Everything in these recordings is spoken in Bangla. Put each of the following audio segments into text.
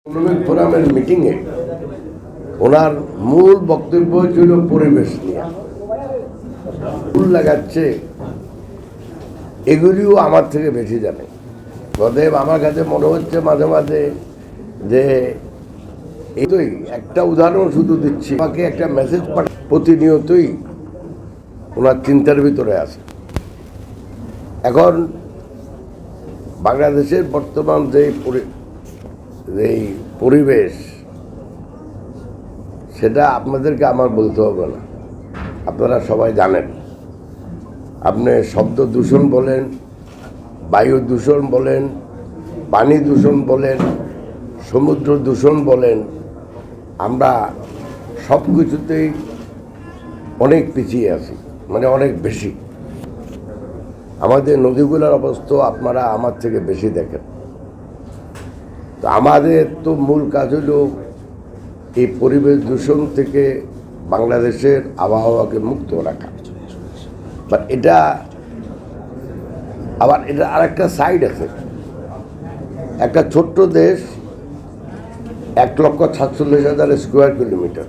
ইকোনমিক ফোরামের মিটিংয়ে ওনার মূল বক্তব্য ছিল পরিবেশ নিয়ে। ফুল লাগাচ্ছে, এগুলিও আমার থেকে বেশি জানে। অতএব আমার কাছে মনে হচ্ছে মাঝে মাঝে যে এই একটা উদাহরণ শুধু দিচ্ছি, আমাকে একটা মেসেজ প্রতিনিয়তই ওনার চিন্তার ভিতরে আছে। এখন বাংলাদেশের বর্তমান এই পরিবেশ, সেটা আপনাদেরকে আমার বলতে হবে না, আপনারা সবাই জানেন। আপনি শব্দ দূষণ বলেন, বায়ু দূষণ বলেন, পানি দূষণ বলেন, সমুদ্র দূষণ বলেন, আমরা সব কিছুতেই অনেক পিছিয়ে আছি, মানে অনেক বেশি। আমাদের নদীগুলোর অবস্থা আপনারা আমার থেকে বেশি দেখেন। তো আমাদের তো মূল কাজ হলো এই পরিবেশ দূষণ থেকে বাংলাদেশের আবহাওয়াকে মুক্ত রাখা। বাট এটা আরেকটা সাইড আছে। একটা ছোট্ট দেশ, 1,47,000 স্কোয়ার কিলোমিটার।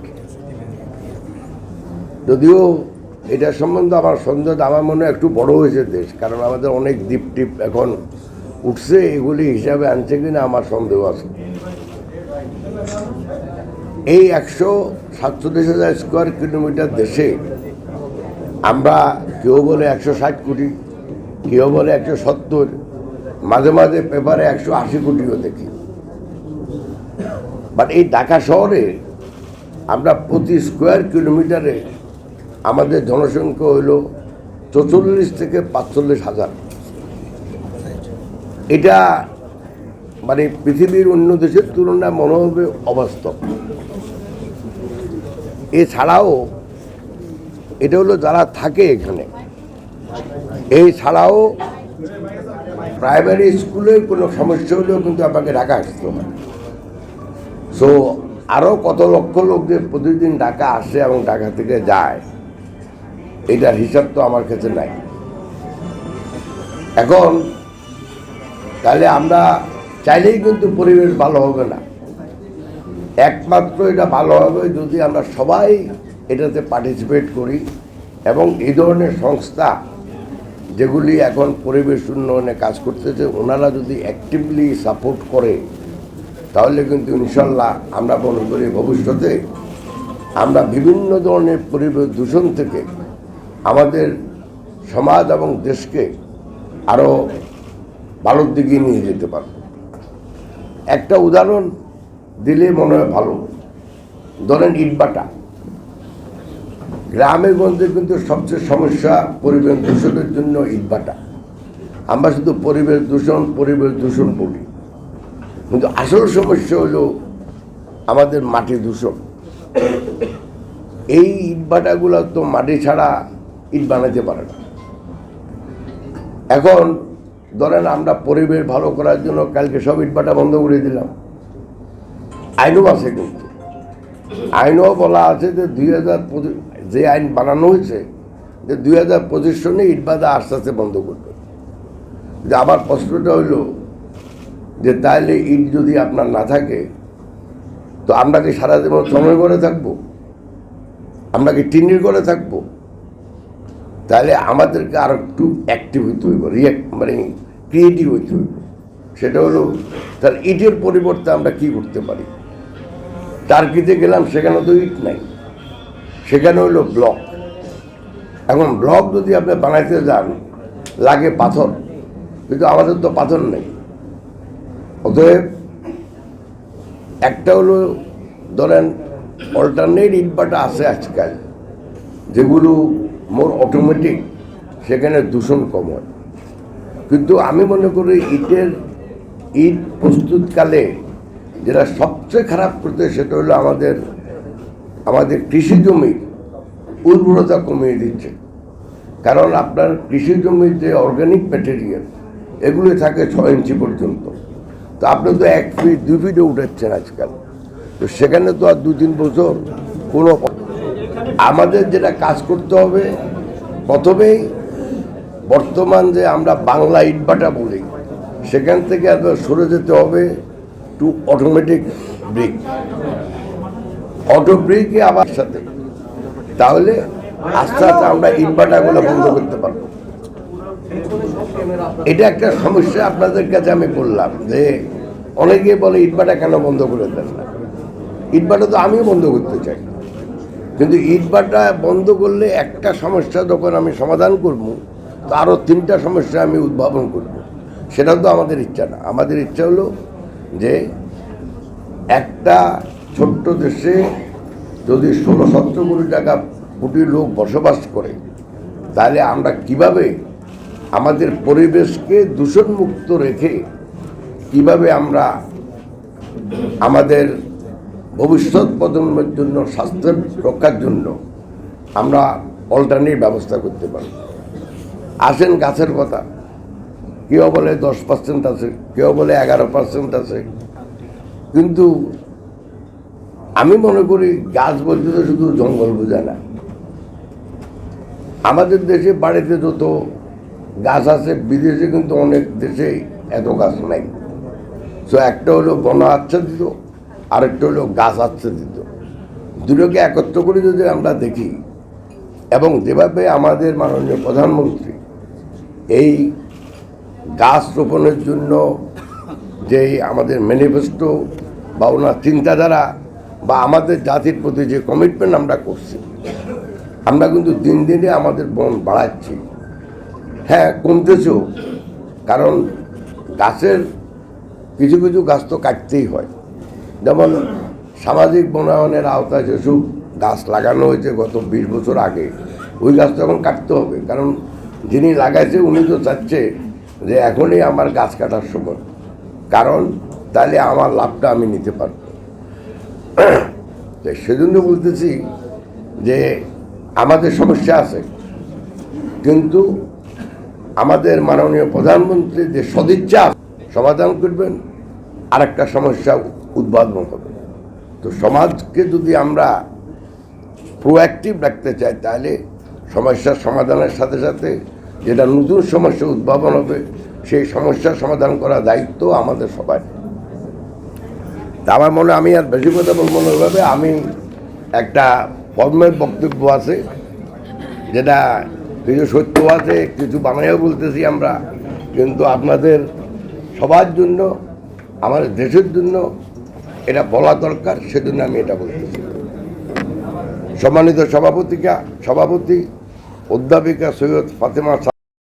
যদিও এটা সম্বন্ধে আমার সন্দেহ, আমার মনে হয় একটু বড় হয়েছে দেশ, কারণ আমাদের অনেক দ্বীপ টিপ এখন উঠছে, এগুলি হিসাবে আনছে কিনা আমার সন্দেহ আছে। এই 147,000 স্কোয়ার কিলোমিটার দেশে আমরা কেউ বলে 160 কোটি, কেউ বলে 170, মাঝে মাঝে পেপারে 180 কোটিও দেখি। বাট এই ঢাকা শহরে আমরা প্রতি স্কোয়ার কিলোমিটারে আমাদের জনসংখ্যা হইল 44 থেকে 45,000। এটা মানে পৃথিবীর অন্য দেশের তুলনায় মনে হবে অবাস্তব। এছাড়াও এটা হলো যারা থাকে এখানে, এই ছাড়াও প্রাইমারি স্কুলের কোনো সমস্যা হলেও কিন্তু আমাকে ঢাকা আসতে হয়। সো আরও কত লক্ষ লোক যে প্রতিদিন ঢাকা আসে এবং ঢাকা থেকে যায়, এটার হিসাব তো আমার কাছে নাই। এখন তাহলে আমরা চাইলেই কিন্তু পরিবেশ ভালো হবে না। একমাত্র এটা ভালো হবে যদি আমরা সবাই এটাতে পার্টিসিপেট করি, এবং এই ধরনের সংস্থা যেগুলি এখন পরিবেশ উন্নয়নে কাজ করতেছে, ওনারা যদি অ্যাক্টিভলি সাপোর্ট করে, তাহলে কিন্তু ইনশাল্লাহ আমরা মনে করি ভবিষ্যতে আমরা বিভিন্ন ধরনের পরিবেশ দূষণ থেকে আমাদের সমাজ এবং দেশকে আরও ভালোর দিকে নিয়ে যেতে পারব। একটা উদাহরণ দিলে মনে হয় ভালো, ধরেন ইটভাটা। গ্রামে গঞ্জে কিন্তু সবচেয়ে সমস্যা পরিবেশ দূষণের জন্য ইটভাটা। আমরা শুধু পরিবেশ দূষণ বলি, কিন্তু আসল সমস্যা হলো আমাদের মাটি দূষণ। এই ইটভাটাগুলো তো মাটি ছাড়া ইট বানাতে পারে না। এখন ধরেন আমরা পরিবেশ ভালো করার জন্য কালকে সব ইটভাটা বন্ধ করে দিলাম। আইনও আছে, কিন্তু আইনও বলা আছে যে 2025 যে আইন বানানো হয়েছে যে 2025 সনে ইটভাটা আস্তে আস্তে বন্ধ করবে। যে আমার প্রশ্নটা হইল যে তাহলে ইট যদি আপনার না থাকে, তো আমরা কি সারা জীবন সময় করে থাকবো? আমরা কি টিনের করে থাকবো? তাহলে আমাদেরকে আরো একটু অ্যাক্টিভ হইতে হইব, মানে ক্রিয়েটিভ হইতে হইব। সেটা হলো তাহলে ইটের পরিবর্তে আমরা কি করতে পারি। টার্কিতে গেলাম, সেখানে তো ইট নাই, সেখানে হলো ব্লক। এখন ব্লক যদি আপনি বানাইতে যান, লাগে পাথর, কিন্তু আমাদের তো পাথর নেই। অতএব একটা হলো ধরেন অল্টারনেট ইটভাটা আছে আজকাল, যেগুলো মোর অটোমেটিক, সেখানে দূষণ কম হয়। কিন্তু আমি মনে করি ইট প্রস্তুতকালে যেটা সবচেয়ে খারাপ করতে, সেটা হলো আমাদের কৃষি জমির উর্বরতা কমিয়ে দিচ্ছে। কারণ আপনার কৃষি জমির যে অর্গানিক ম্যাটেরিয়াল, এগুলো থাকে 6 ইঞ্চি পর্যন্ত। তো আপনি তো 1 ফিট 2 ফিটে উঠাচ্ছেন আজকাল। তো সেখানে তো আর 2-3 বছর কোনো, আমাদের যেটা কাজ করতে হবে প্রথমেই, বর্তমান যে আমরা বাংলা ইটভাটা বলি, সেখান থেকে সরে যেতে হবে টু অটোমেটিক ব্রেক, অটো ব্রেকে আবার সাথে, তাহলে আস্তে আস্তে আমরা ইটভাটাগুলো বন্ধ করতে পারবো। এটা একটা সমস্যা আপনাদের কাছে আমি বললাম যে অনেকে বলে ইটভাটা কেন বন্ধ করে দেন না। ইটভাটা তো আমিও বন্ধ করতে চাই, কিন্তু ইটভাটা বন্ধ করলে একটা সমস্যা যখন আমি সমাধান করব, তো আরও 3টা সমস্যা আমি উদ্ভাবন করব। সেটা তো আমাদের ইচ্ছা না। আমাদের ইচ্ছা হলো যে একটা ছোট্ট দেশে যদি 16-17 কোটি লোক বসবাস করে, তাহলে আমরা কিভাবে আমাদের পরিবেশকে দূষণমুক্ত রেখে কিভাবে আমরা আমাদের ভবিষ্যৎ প্রজন্মের জন্য স্বাস্থ্য রক্ষার জন্য আমরা অল্টারনেট ব্যবস্থা করতে পারি। আসেন গাছের কথা, কেউ বলে 10% আছে, কেউ বলে 11% আছে, কিন্তু আমি মনে করি গাছ বলতে তো শুধু জঙ্গল বোঝায় না। আমাদের দেশে বাড়িতে যত গাছ আছে, বিদেশে কিন্তু অনেক দেশে এত গাছ নাই। তো একটা হলো বন আচ্ছাদিত, আরেকটা হলো গাছ আচ্ছাদিত। দুটোকে একত্র করে যদি আমরা দেখি, এবং যেভাবে আমাদের মাননীয় প্রধানমন্ত্রী এই গাছ রোপণের জন্য যে আমাদের ম্যানিফেস্টো বা ওনার চিন্তাধারা বা আমাদের জাতির প্রতি যে কমিটমেন্ট আমরা করছি, আমরা কিন্তু দিন দিনে আমাদের বন বাড়াচ্ছি। হ্যাঁ, কমতেছেও, কারণ গাছের কিছু কিছু গাছ তো কাটতেই হয়। যেমন সামাজিক বনায়নের আওতায় যেসব গাছ লাগানো হয়েছে গত 20 বছর আগে, ওই গাছ তো এখন কাটতে হবে, কারণ যিনি লাগাইছে উনি তো চাচ্ছে যে এখনই আমার গাছ কাটার সময়, কারণ তাহলে আমার লাভটা আমি নিতে পারব। সেজন্য বলতেছি যে আমাদের সমস্যা আছে, কিন্তু আমাদের মাননীয় প্রধানমন্ত্রী যে সদিচ্ছা সমাধান করবেন, আরেকটা সমস্যা উদ্ভাবন হবে। তো সমাজকে যদি আমরা প্রোঅ্যাক্টিভ রাখতে চাই, তাহলে সমস্যার সমাধানের সাথে সাথে যেটা নতুন সমস্যা উদ্ভাবন হবে, সেই সমস্যার সমাধান করার দায়িত্ব আমাদের সবাই। তা আমার মনে, আমি আর বেশি কথা বলবো না। ওইভাবে আমি একটা ফর্মের বক্তব্য আছে, যেটা কিছু সত্য আছে, কিছু বানাইও বলতেছি আমরা, কিন্তু আপনাদের সবার জন্য, আমাদের দেশের জন্য এটা বলা দরকার, সেজন্য আমি এটা বলতেছি। সম্মানিত সভাপতি অধ্যাপিকা সৈয়দ ফাতেমা